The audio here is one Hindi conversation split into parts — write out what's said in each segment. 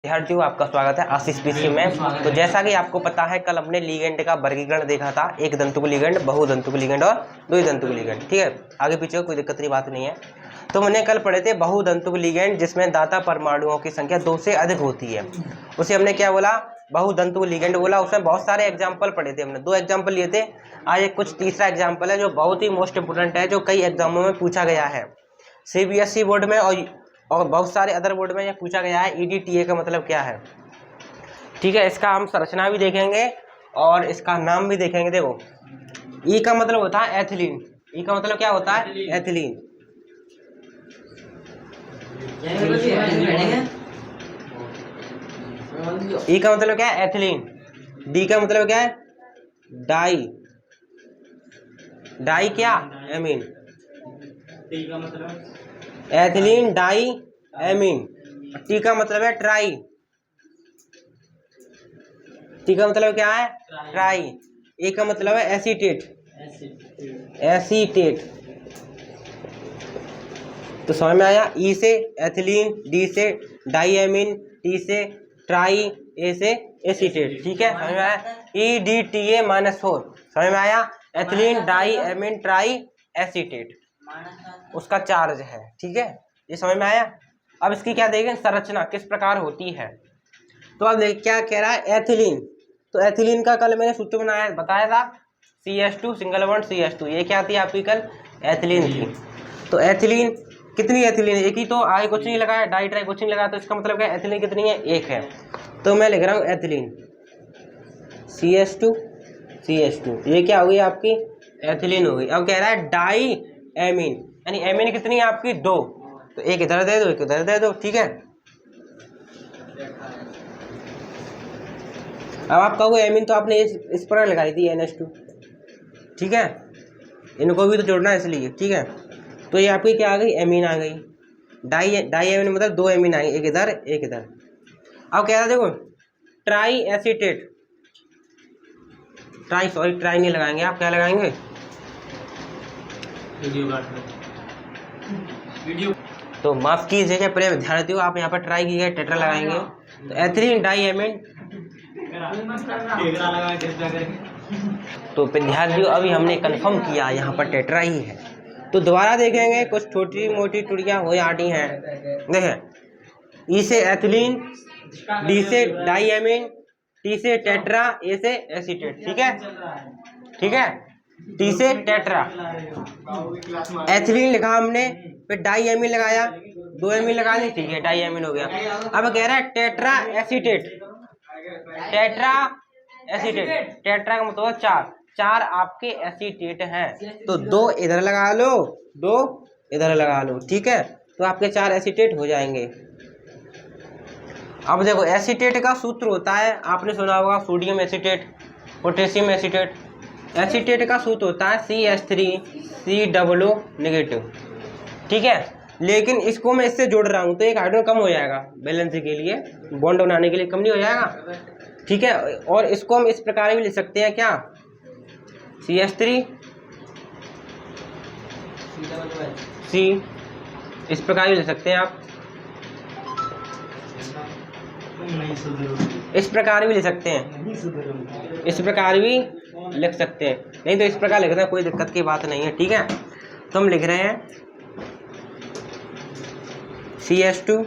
विद्यार्थियों आपका स्वागत है आशीष पीसी में। तो जैसा कि आपको पता है कल हमने लिगेंड का वर्गीकरण देखा था, एक दंतुक लिगेंड, बहुदंतुक लिगेंड और द्विदंतुक लिगेंड। ठीक है, आगे पीछे कोई दिक्कत की बात नहीं है। तो मैंने कल पढ़े थे बहुदंतुक लिगेंड जिसमें दाता परमाणुओं की संख्या 2 से अधिक होती है, उसे हमने क्या बोला, बहुदंतुक लिगेंड बोला। उसमें बहुत सारे एग्जाम्पल पढ़े थे, हमने 2 एग्जाम्पल लिए थे। आज एक कुछ तीसरा एग्जाम्पल है जो बहुत ही मोस्ट इंपोर्टेंट है, जो कई एग्जामों में पूछा गया है, CBSE बोर्ड में और बहुत सारे अदर बोर्ड में यह पूछा गया है। EDTA का मतलब क्या है, ठीक है। इसका हम संरचना भी देखेंगे और इसका नाम भी देखेंगे। देखो, ई का मतलब होता है एथिलीन। ई का मतलब क्या होता है, एथिलीन। ई का मतलब क्या है, एथिलीन। डी का मतलब क्या है, डाई। डाई क्या, एमीन। टी का मतलब एथिलीन डाई एमीन। टी का मतलब है ट्राई। टी का मतलब क्या है, ट्राई। ए का मतलब है एसीटेट। एसीटेट। तो समझ में आया। ई से एथिलीन, डी से डाईएमीन, टी से ट्राई, ए से एसीटेट। ठीक है, समझ में आया। EDTA-4 समझ में आया। एथिलीन डाईएमीन ट्राई एसीटेट, उसका चार्ज है। ठीक है, ये समझ में आया। अब इसकी क्या देखें, संरचना किस प्रकार होती है। तो अब देख क्या कह रहा है, एथिलीन। तो एथिलीन का कल मैंने सूत्र बताया था, CH2 सिंगल बॉन्ड CH2। ये क्या थी आपकी कल, एथिलीन थी। तो एथिलीन कितनी एथिलीन, एक ही तो, आगे कुछ नहीं लगाया, डाई ट्राई कुछ नहीं लगाया, तो इसका मतलब क्या, एथिलीन कितनी है, एक है। तो मैं लिख रहा हूँ एथिलीन CH2, ये क्या हो गई आपकी, एथिलीन हो गई। अब कह रहा है डाई एमीन, यानी एमीन कितनी है आपकी, 2। तो एक इधर दे दो, एक इधर दे दो। ठीक है, अब आप कहोगे एमीन तो आपने इस पर लगाई थी NH2। ठीक है, इनको भी तो जोड़ना है इसलिए। ठीक है, तो ये आपकी क्या आ गई, एमीन आ गई। डाई एमीन मतलब 2 एमीन आई, एक इधर एक इधर। अब कह रहा देखो ट्राई एसीटेट, ट्राई नहीं लगाएंगे, आप क्या लगाएंगे, वीडियो। तो माफ कीजिएगा प्रिय विद्यार्थियों, आप यहाँ पर ट्राई की गए टेट्रा लगाएंगे। तो एथिलीन डाईएमीन। तो विद्यार्थियों अभी हमने कंफर्म किया यहाँ पर टेट्रा ही है। तो दोबारा देखेंगे, कुछ छोटी मोटी टुड़ियाँ हो जाती हैं। देखें, ई से एथिलीन, डी से डाईएमीन, टी से टेट्रा, ए से एसीटेट। ठीक है, ठीक है, टी से टेट्रा। एथिलीन लिखा हमने, फिर डाईएमीन लगाया, 2 एमीन लगा दी, ठीक है, डाईएमीन हो गया। अब कह रहा है tetra acetate. Tetra acetate, tetra का मतलब 4 आपके एसीटेट हैं। तो 2 इधर लगा लो, 2 इधर लगा लो। ठीक है, तो आपके 4 एसीटेट हो जाएंगे। अब देखो एसीटेट का सूत्र होता है, आपने सुना होगा, sodium acetate, potassium acetate. Acetate का सूत्र होता है CH3COO नेगेटिव। ठीक है, लेकिन इसको मैं इससे जोड़ रहा हूँ तो एक हाइड्रोजन कम हो जाएगा, बैलेंस के लिए, बॉन्ड बनाने के लिए कम नहीं हो जाएगा। ठीक है, और इसको हम इस प्रकार भी लिख सकते हैं, क्या, CH3 C, इस प्रकार भी लिख सकते हैं आप, इस प्रकार भी लिख सकते हैं, इस प्रकार भी लिख सकते हैं, नहीं तो इस प्रकार लिखना कोई दिक्कत की बात नहीं है। ठीक है, तो हम लिख रहे हैं CH2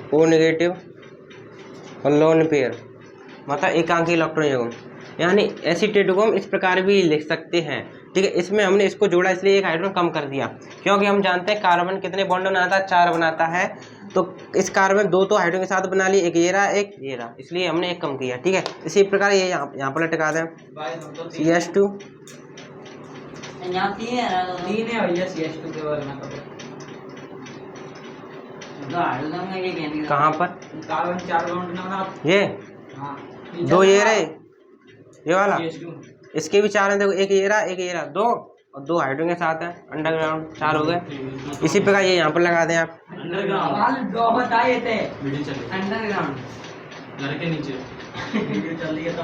CO नेगेटिव और लोन पेयर, मतलब एकांकी इलेक्ट्रॉन युग्म, यानी एसीटेट को हम इस प्रकार भी लिख सकते हैं। ठीक है, इसमें हमने इसको जोड़ा इसलिए एक हाइड्रोजन कम कर दिया, क्योंकि हम जानते हैं कार्बन कितने बॉन्ड बनाता है, 4 बनाता है। तो इस कार्बन 2 तो हाइड्रोजन के साथ बना लिए, एक ये रहा एक ये रहा, इसलिए हमने एक कम किया। ठीक है, इसी प्रकार ये यहाँ पर लटका दें CH2, कहाँ पर, कार्बन 4 बॉन्ड, ये 2 ये रहे, ये वाला, इसके भी 4 हैं। देखो, एक ये रहा एक ये रहा, 2 और 2 हाइड्रोजन के साथ है, अंडरग्राउंड 4 हो गए। इसी प्रकार ये यहाँ पर लगा दें आप, अंडरग्राउंड घर के नीचे चल रही है। तो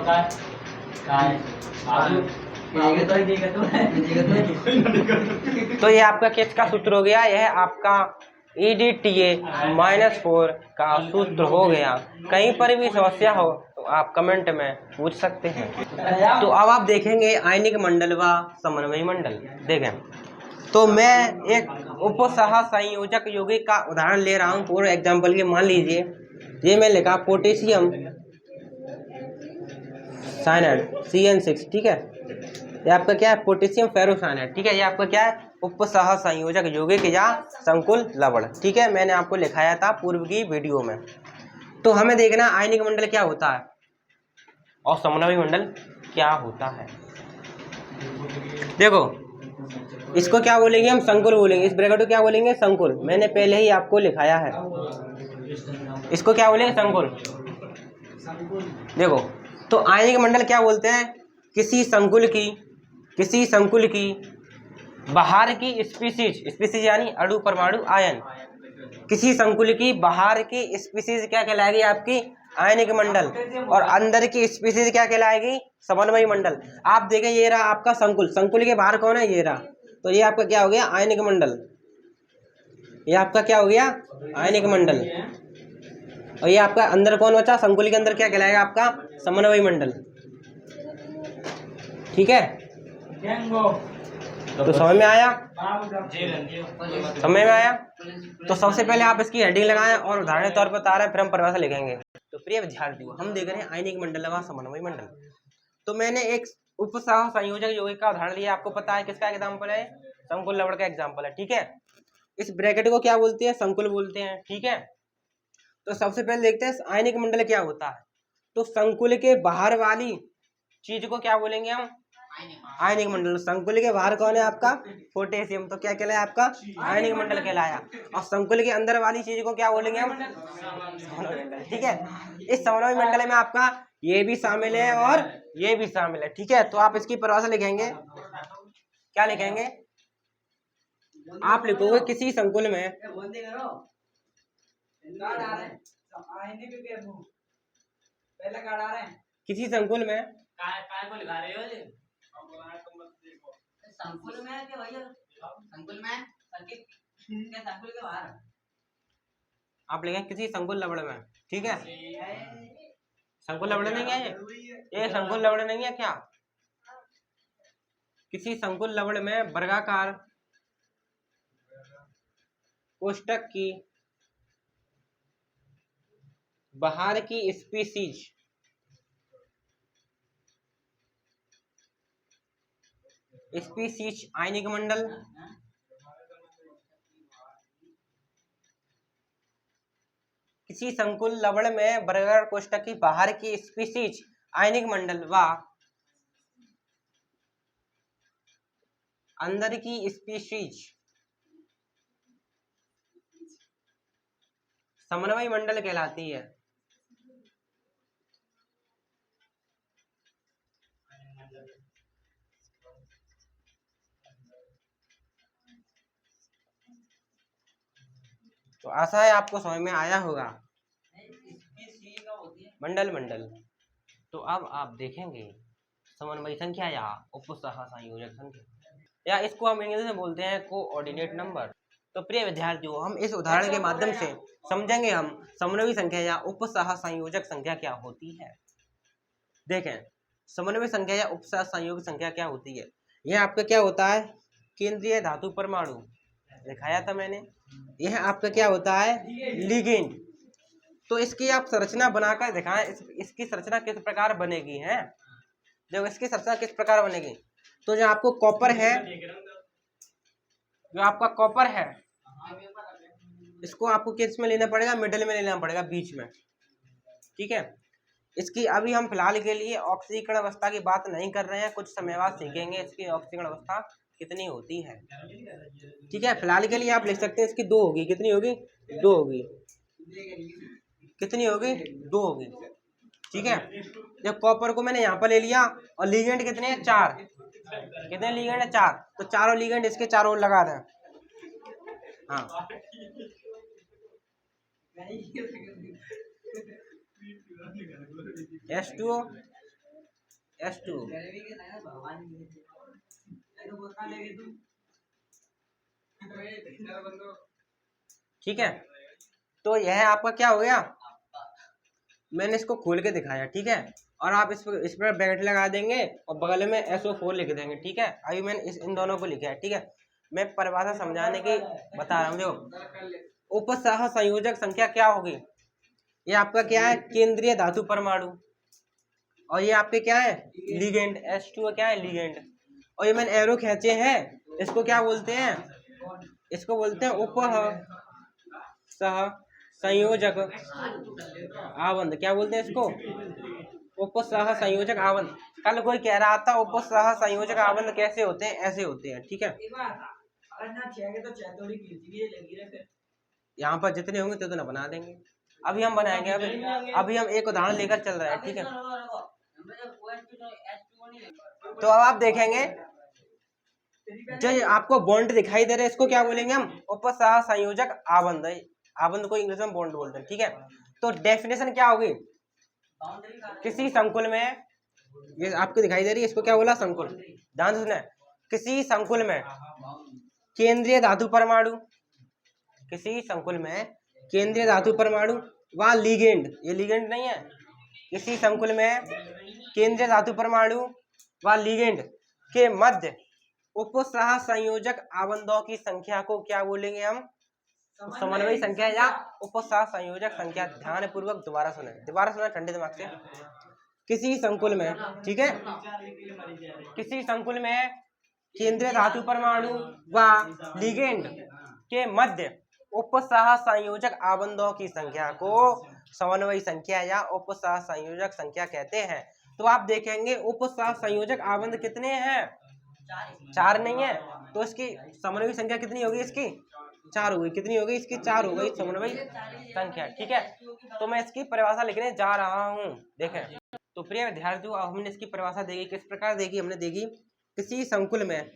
तो ये आपका किसका सूत्र हो गया, यह आपका EDTA -4 का सूत्र हो गया। कहीं पर भी समस्या हो तो आप कमेंट में पूछ सकते हैं। तो अब आप देखेंगे आयनिक मंडल व समन्वयी मंडल। देखें तो मैं एक उपसह संयोजक यौगिक का उदाहरण ले रहा हूँ पूरे एग्जाम्पल के। मान लीजिए ये मैं लिखा पोटेशियम साइनाइड CN6, ठीक है। ये आपका क्या है, पोटेशियम फेरोसाइनाइड, ठीक है। ये आपका क्या है, उपसह संयोजक यौगिक या संकुल लवण, ठीक है। मैंने आपको लिखाया था पूर्व की वीडियो में। तो हमें देखना आयनिक मंडल क्या होता है और समन्वयी मंडल क्या होता है। देखो इसको क्या बोलेंगे हम, संकुल बोलेंगे। इस ब्रैकेट को क्या बोलेंगे, संकुल। मैंने पहले ही आपको लिखाया है। इसको क्या बोलेंगे, संकुल। देखो तो आयनिक मंडल क्या बोलते हैं, किसी संकुल की बाहर की स्पीसीज यानी अणु परमाणु आयन, किसी संकुल की बाहर की स्पीसीज क्या कहलाएगी, आपकी आयनिक मंडल। और अंदर की स्पीसीज क्या कहलाएगी, समन्वयी मंडल। आप देखें ये रहा आपका संकुल के बाहर कौन है, ये रहा। तो ये आपका क्या हो गया, आयनिक मंडल। ये आपका क्या हो गया, आयनिक मंडल। और ये आपका अंदर कौन बचा, संकुल के अंदर क्या कहलाएगा, आपका समन्वयी मंडल, ठीक है। तो समझ में आया, तो सबसे पहले आप इसकी हेडिंग लगाएं और उदाहरण के तौर पर बता रहे हैं, फिर हम परिभाषा लिखेंगे। तो प्रिय विद्यार्थियों, हम देख रहे हैं आयनिक मंडल व समन्वयी मंडल। तो मैंने एक उपसह संयोजक यौगिक का उदाहरण लिया। आपको पता है किसका एग्जाम्पल है, संकुल लवण का एग्जाम्पल है, ठीक है। इस ब्रैकेट को क्या बोलते हैं, संकुल बोलते हैं, ठीक है। तो सबसे पहले देखते हैं आयनिक मंडल क्या होता है। तो संकुल के बाहर वाली चीज को क्या बोलेंगे हम, आयनिक मंडल। संकुल के बाहर कौन है आपका, पोटेशियम, तो क्या कहलाया आपका आयनिक मंडल कहलाया। और संकुल के अंदर वाली चीज को क्या बोलेंगे हम, समन्वयी मंडल, ठीक है। इस समन्वयी मंडल में आपका ये भी शामिल है और ये भी शामिल है, ठीक है। तो आप इसकी परिभाषा लिखेंगे, क्या लिखेंगे, आप लिखोगे किसी संकुल में, किसी संकुल में, संकुल में क्या भैया, संकुल में संकुल के बाहर आप लिखें किसी संकुल लवण में, ठीक है। संकुल लवण नहीं है ये संकुल लवण नहीं है क्या। किसी संकुल लवण में वर्गाकार कोष्ठक की बाहर की स्पीसीज आयनिक मंडल, किसी संकुल लवण में वर्गाकार कोष्ठक की बाहर की स्पीसीज आयनिक मंडल व अंदर की स्पीसीज समन्वयी मंडल कहलाती है। तो आशा है आपको समझ में आया होगा, मंडल। तो अब आप देखेंगे समन्वयी संख्या या उपसह संयोजक संख्या, या इसको हम इंग्लिश में बोलते हैं कोऑर्डिनेट नंबर। तो प्रिय विद्यार्थियों, हम इस उदाहरण के माध्यम से समझेंगे हम समन्वयी संख्या या उपसह संयोजक संख्या क्या होती है। देखें समन्वयी संख्या या उपसह संयोजक संख्या क्या होती है। यह आपका क्या होता है, केंद्रीय धातु परमाणु दिखाया था मैंने। यह आपका क्या होता है, लिगेंड। तो इसकी आप संरचना बनाकर दिखाएं, इसकी संरचना किस प्रकार बनेगी है। जब इसकी संरचना किस प्रकार बनेगी, तो जो आपको कॉपर है, जो आपका कॉपर है, इसको आपको किस में लेना पड़ेगा, मिडिल में लेना पड़ेगा, बीच में, ठीक है। इसकी अभी हम फिलहाल के लिए ऑक्सीकरण अवस्था की बात नहीं कर रहे हैं, कुछ समय बाद सीखेंगे इसकी ऑक्सीकरण अवस्था कितनी होती है, ठीक है। फिलहाल के लिए आप लिख सकते हैं इसकी 2 होगी, कितनी होगी, 2 होगी, कितनी होगी, 2 होगी, ठीक है। जब कॉपर को मैंने यहाँ पर ले लिया और लिगेंड कितने हैं, 4, कितने लिगेंड है, 4, तो चारों लिगेंड इसके चारों ओर लगा दें। हाँ H2O H2। ठीक है, तो यह आपका क्या हो गया, मैंने इसको खोल के दिखाया, ठीक है। और आप इस पर ब्रैकेट लगा देंगे और बगल में SO4 लिख देंगे, ठीक है। अभी मैंने इन दोनों को लिखा है, ठीक है। मैं परिभाषा समझाने की बता रहा हूँ। देखो उपसह संयोजक संख्या क्या होगी, ये आपका क्या है, केंद्रीय धातु परमाणु, और ये आपके क्या है, लिगेंड। H2 क्या है, लिगेंड। और ये मैंने एरो खींचे हैं, इसको क्या बोलते हैं, इसको बोलते हैं उपसह संयोजक आबंध। क्या बोलते हैं इसको, उपसह संयोजक आबंध। कल कोई कह रहा था उपसह संयोजक आबंध कैसे होते हैं, ऐसे होते हैं, ठीक है। यहाँ पर जितने होंगे उतना बना देंगे। अभी हम बनाएंगे, अभी हम एक उदाहरण लेकर चल रहे हैं, ठीक है। तो अब आप देखेंगे जो आपको बॉन्ड दिखाई दे रहा है, इसको क्या बोलेंगे हम, उपसह संयोजक आबंध। आबंध को इंग्लिश में बॉन्ड बोलते हैं, ठीक है। तो डेफिनेशन क्या होगी, किसी संकुल में, ये आपको दिखाई दे रही है, इसको क्या बोला, संकुल। ध्यान से सुना, किसी संकुल में केंद्रीय धातु परमाणु, किसी संकुल में केंद्रीय धातु परमाणु व लिगेंड, ये लिगेंड नहीं है, किसी संकुल में केंद्रीय धातु परमाणु व लिगेंड के मध्य उपसह संयोजक आबंधों की संख्या को क्या बोलेंगे हम, समन्वयी संख्या या उपसह संयोजक संख्या। ध्यान पूर्वक दोबारा सुने ठंडे दिमाग से। किसी संकुल में, ठीक है, किसी संकुल में केंद्रीय धातु परमाणु व लिगेंड के मध्य उपसह संयोजक आबंधों की संख्या को समन्वयी संख्या या उपसह संयोजक संख्या कहते हैं। तो आप देखेंगे उपसह संयोजक आबंध कितने हैं, 4 नहीं है, तो इसकी समन्वयी संख्या कितनी होगी, इसकी 4 होगी। कितनी होगी, इसकी 4 हो गई समन्वयी संख्या, ठीक है। तो मैं इसकी परिभाषा लिखने जा रहा हूँ, देखें। तो प्रिय विद्यार्थियों, अब हमने इसकी परिभाषा देखी, किस प्रकार देखी, हमने देखी किसी संकुल में,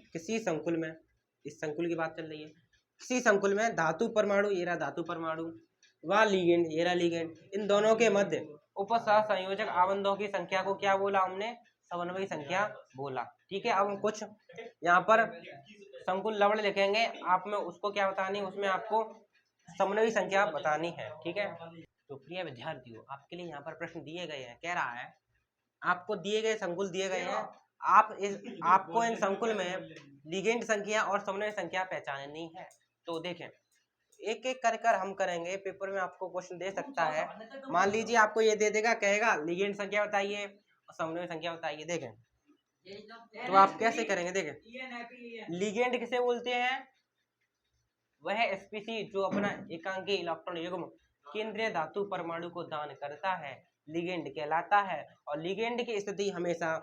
इस संकुल की बात चल रही है, किसी संकुल में धातु परमाणु, ये रहा धातु परमाणु, व लिगेंड, ये रहा लिगेंड, इन दोनों के मध्य उपसह संयोजक आबंधों की संख्या को क्या बोला हमने, समन्वयी संख्या बोला, ठीक है। अब हम कुछ यहाँ पर संकुल लवण लिखेंगे, आप में उसको क्या बतानी है, उसमें आपको समन्वयी संख्या बतानी है, ठीक है। तो प्रिय विद्यार्थियों, आपके लिए यहाँ पर प्रश्न दिए गए हैं, कह रहा है आपको दिए गए संकुल दिए गए हैं, आपको इन संकुल में लिगेंड संख्या और समन्वय संख्या पहचाननी है। तो देखें, एक एक कर हम करेंगे, पेपर में आपको क्वेश्चन दे सकता है। मान लीजिए आपको ये दे देगा, कहेगा लिगेंड संख्या बताइए और समन्वय संख्या बताइए, देखें तो आप कैसे करेंगे। देखें, लिगेंड किसे बोलते हैं, वह स्पीसी जो अपना एकांकी इलेक्ट्रॉन युग्म केंद्रीय धातु परमाणु को दान करता है, लिगेंड कहलाता है। और लिगेंड की स्थिति हमेशा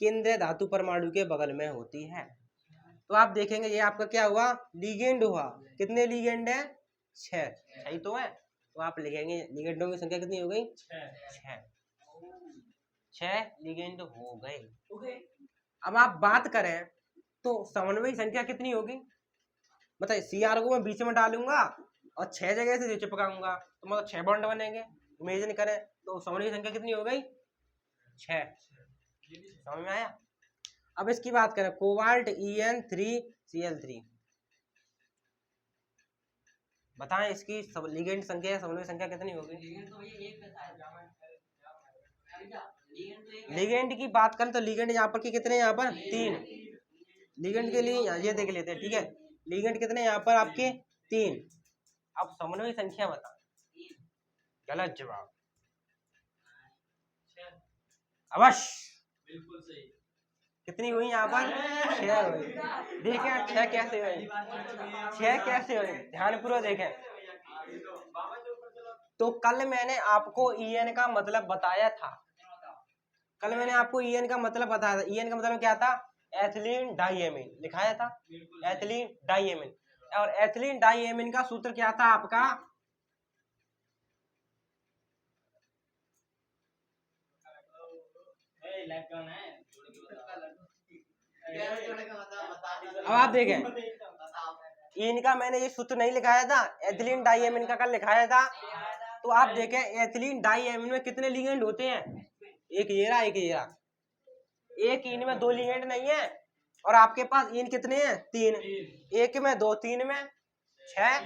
केंद्रीय धातु परमाणु के बगल में होती है। तो आप देखेंगे ये आपका क्या हुआ, लिगेंड हुआ। कितने लिगेंड है, 6, सही तो है। तो आप लिखेंगे लिगेंडों की संख्या कितनी हो गई, 6 लिगेंड हो गए। अब आप बात करें तो समन्वयी संख्या कितनी होगी, मतलब CR को मैं बीच में डालूंगा और 6 जगह से चिपकाऊंगा, तो मतलब 6 बॉन्ड बनेंगे। इमेजिन करें तो समन्वयी संख्या कितनी हो गई, 6। समझ में आया। अब इसकी बात करें, कोबाल्ट En3Cl3, बताएं इसकी लिगेंड संख्या या समन्वय संख्या कितनी होगी। लिगेंड की बात करें तो लिगेंड यहाँ पर कितने, यहाँ पर 3 लिगेंड के लिए ये देख लेते हैं, ठीक है। लिगेंड कितने यहाँ पर आपके 3। अब समन्वय संख्या बता, गलत जवाब, अवश्य बिल्कुल सही। कितनी हुई यहाँ पर, 6 हुई। देखें 6 कैसे हुई, 6 कैसे हुई, ध्यानपूर्वक देखें। तो कल मैंने आपको En का मतलब बताया था, कल मैंने आपको En का मतलब बताया था। En का मतलब क्या था, एथिलीन डाइएमीन लिखाया था, एथिलीन डाइएमीन। और एथिलीन डाइएमीन का सूत्र क्या था आपका, अब आप देखें, इनका मैंने ये सूत्र नहीं लिखाया था, एथिलीन डाइएमीन का कल लिखाया था। तो आप देखें एथिलीन डाइएमीन में कितने लिगेंड होते हैं, एक ये रहा, एक ये रहा। एक इन में 2 लिगेंड नहीं है, और आपके पास इन कितने हैं? 3। एक में 2, 3 में 6।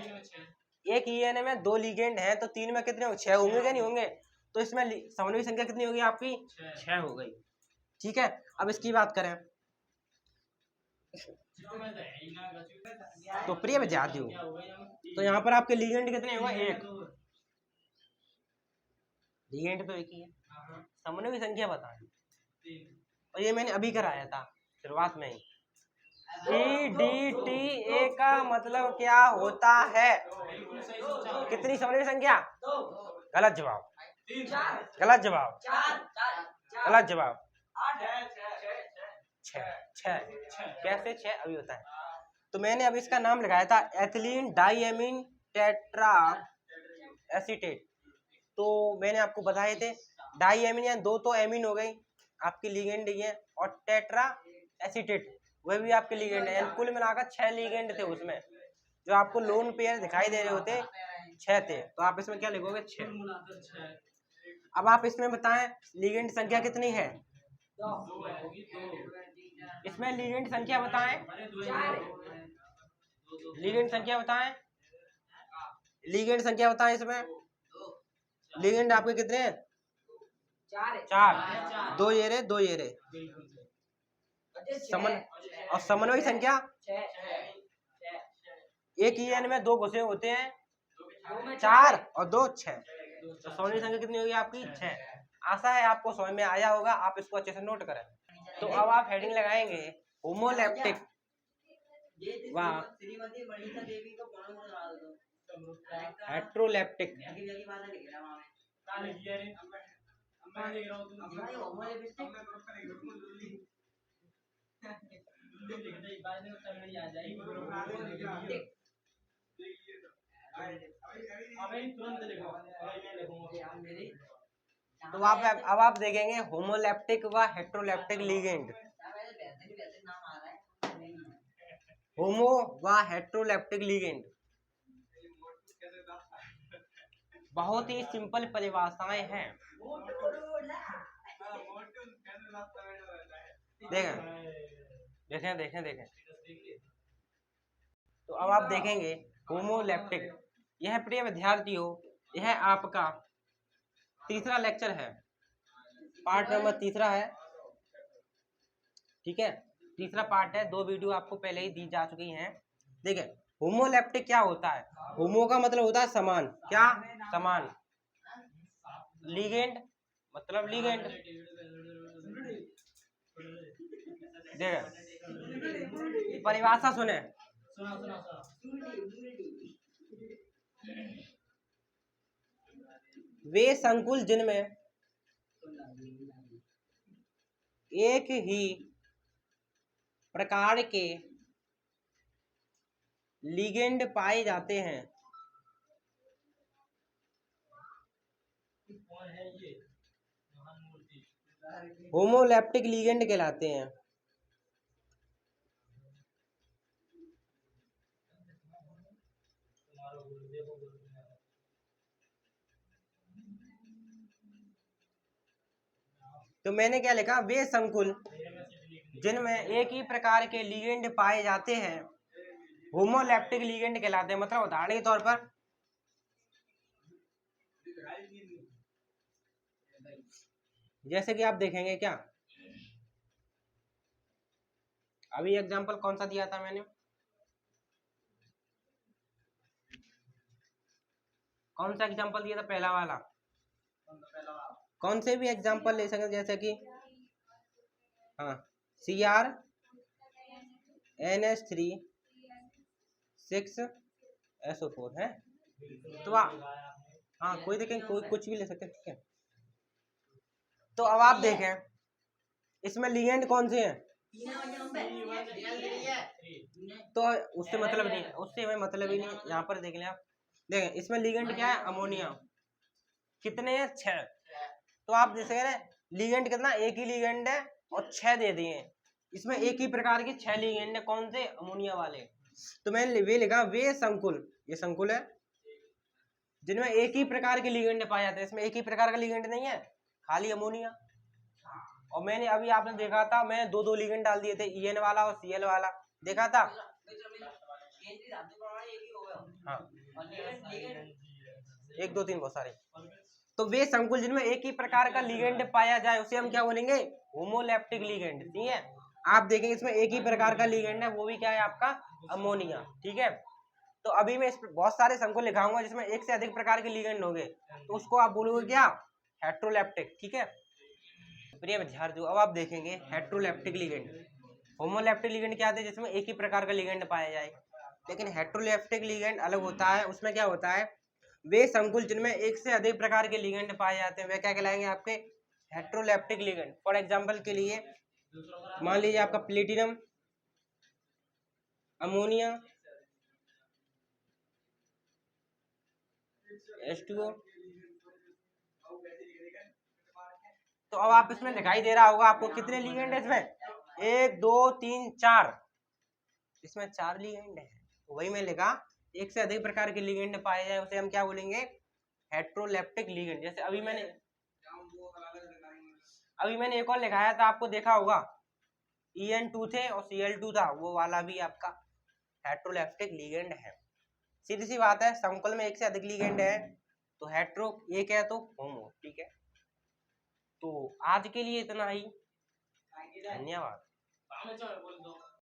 एक इन में 2 लिगेंड है तो 3 में कितने होंगे? 6 होंगे क्या नहीं होंगे? तो इसमें समन्वयी संख्या कितनी होगी आपकी? 6 हो गई। ठीक है, अब इसकी बात करें तो प्रिय विद्यार्थियों, तो यहाँ पर आपके लिगेंड कितने हुआ? 1। लिगेंड तो एक ही है, समन्वयी संख्या बताएं। और ये मैंने अभी कराया था शुरुआत में ही। EDTA का मतलब क्या होता है? कितनी समन्वयी संख्या? गलत जवाब, गलत जवाब, गलत जवाब। 6। कैसे 6? अभी होता है। तो मैंने अभी इसका नाम लगाया था एथिलीन डाइएमीन टेट्रा एसीटेट। तो मैंने आपको बताए थे डाइएमीन या 2 तो एमीन हो गई आपकी लिगेंड है, और टेट्रा एसीटेट वह भी आपके लिगेंड है। कुल मिलाकर 6 लिगेंड थे उसमें। जो आपको लोन पेयर दिखाई दे रहे होते 6 थे, तो आप इसमें क्या लिखोगे? 6। अब आप इसमें बताएं लिगेंड संख्या कितनी है? इसमें लिगेंड संख्या बताएं, लिगेंड संख्या बताएं, लिगेंड संख्या बताएं। इसमें लिगेंड आपके कितने हैं? 4। 2 ये रहे, 2 ये रहे। और समन्वयी संख्या एक ही एन में 2 घुसे होते हैं, 4 और 2 6। तो समन्वयी संख्या कितनी होगी आपकी? 6। आशा है आपको समझ में आया होगा, आप इसको अच्छे से नोट करें। तो अब आप हेडिंग लगाएंगे होमोलैप्टिक व हेट्रोलैप्टिक। तो अब आप देखेंगे होमोलैप्टिक व हेट्रोलैप्टिक लिगेंड। होमो व हेट्रोलैप्टिक लिगेंड बहुत ही सिंपल परिभाषाएं हैं। देखें। तो अब आप देखेंगे होमोलैप्टिक। यह प्रिय विद्यार्थियों, यह आपका तीसरा लेक्चर है, पार्ट नंबर 3 है। ठीक है, तीसरा पार्ट है। 2 वीडियो आपको पहले ही दी जा चुकी हैं। देखिए होमोलैप्टिक क्या होता है? होमो का मतलब होता है समान। क्या? समान। लिगेंड मतलब लिगेंड। देखिए परिभाषा सुने, वे संकुल जिनमें एक ही प्रकार के लिगेंड पाए जाते हैं, होमोलैप्टिक लिगेंड कहलाते हैं। तो मैंने क्या लिखा? वे संकुल जिनमें एक ही प्रकार के लिगेंड पाए जाते हैं होमोलैप्टिक लिगेंड कहलाते हैं। मतलब उदाहरण के तौर पर जैसे कि आप देखेंगे, क्या अभी एग्जांपल कौन सा दिया था मैंने? कौन सा एग्जांपल दिया था? पहला वाला। कौन से भी एग्जांपल ले सकते, जैसे कि हाँ CrNH3 6SO4 है। तो हाँ कोई देखें, कोई कुछ भी ले सकते हैं। ठीक है, तो अब आप देखें इसमें लिगेंड कौन से हैं? तो उससे मतलब नहीं है, उससे हमें मतलब ही नहीं। यहाँ पर देख लें आप, देखें इसमें लिगेंड क्या है? अमोनिया। कितने हैं? 6। तो आप देख सकते हैं लिगेंड कितना? एक ही लिगेंड है और 6 दे दिए। इसमें एक ही प्रकार के 6 लिगेंड है। कौन से? अमोनिया वाले। तो मैंने वे लिखा, वे संकुल, ये संकुल है जिनमें एक ही प्रकार के लिगेंड पाए जाते हैं। इसमें एक ही प्रकार का लिगेंड नहीं है, खाली अमोनिया। और मैंने अभी आपने देखा था, मैं दो दो लिगेंड डाल दिए थे, EN वाला और CL वाला, देखा था। हाँ, 1 2 3 बहुत सारे। तो वे संकुल जिनमें एक ही प्रकार का लिगेंड पाया जाए उसे हम क्या बोलेंगे, होमोलैप्टिक लिगेंड। ठीक है, आप देखेंगे इसमें एक ही प्रकार का लिगेंड है, वो भी क्या है आपका, अमोनिया। ठीक है, तो अभी मैं इस बहुत सारे संकुल लिखाऊंगा जिसमें एक से अधिक प्रकार के लिगेंड होंगे, तो उसको आप बोलोगे क्या, हेट्रोलैप्टिक। ठीक है, प्रिय विद्यार्थियों, अब आप देखेंगे हेट्रोलैप्टिक लिगेंड। होमोलैप्टिक लिगेंड क्या है, जिसमें एक ही प्रकार का लिगेंड पाया जाए, लेकिन हेट्रोलैप्टिक लिगेंड अलग होता है। उसमें क्या होता है, वे संकुल जिनमें एक से अधिक प्रकार के लिगेंड पाए जाते हैं वे क्या कहलाएंगे, आपके हेट्रोलैप्टिक लिगेंड। फॉर एग्जांपल के लिए मान लीजिए आपका प्लेटिनम, अमोनिया, H2O। तो अब आप इसमें दिखाई दे रहा होगा आपको कितने लिगेंड है इसमें, 1 2 3 4, इसमें 4 लिगेंड है। तो वही मैं लिखा, एक से अधिक प्रकार के लिगेंड पाए जाए उसे हम क्या बोलेंगे, हेट्रोलैप्टिक लिगेंड। जैसे अभी मैंने एक और लिखाया था, आपको देखा होगा, EN2 थे और Cl2 था, वो वाला भी आपका हेट्रोलैप्टिक लिगेंड है। सीधी सी बात है, संकुल में एक से अधिक लिगेंड है तो हेट्रो, एक है तो होमो। ठीक है, तो आज के लिए इतना ही, धन्यवाद।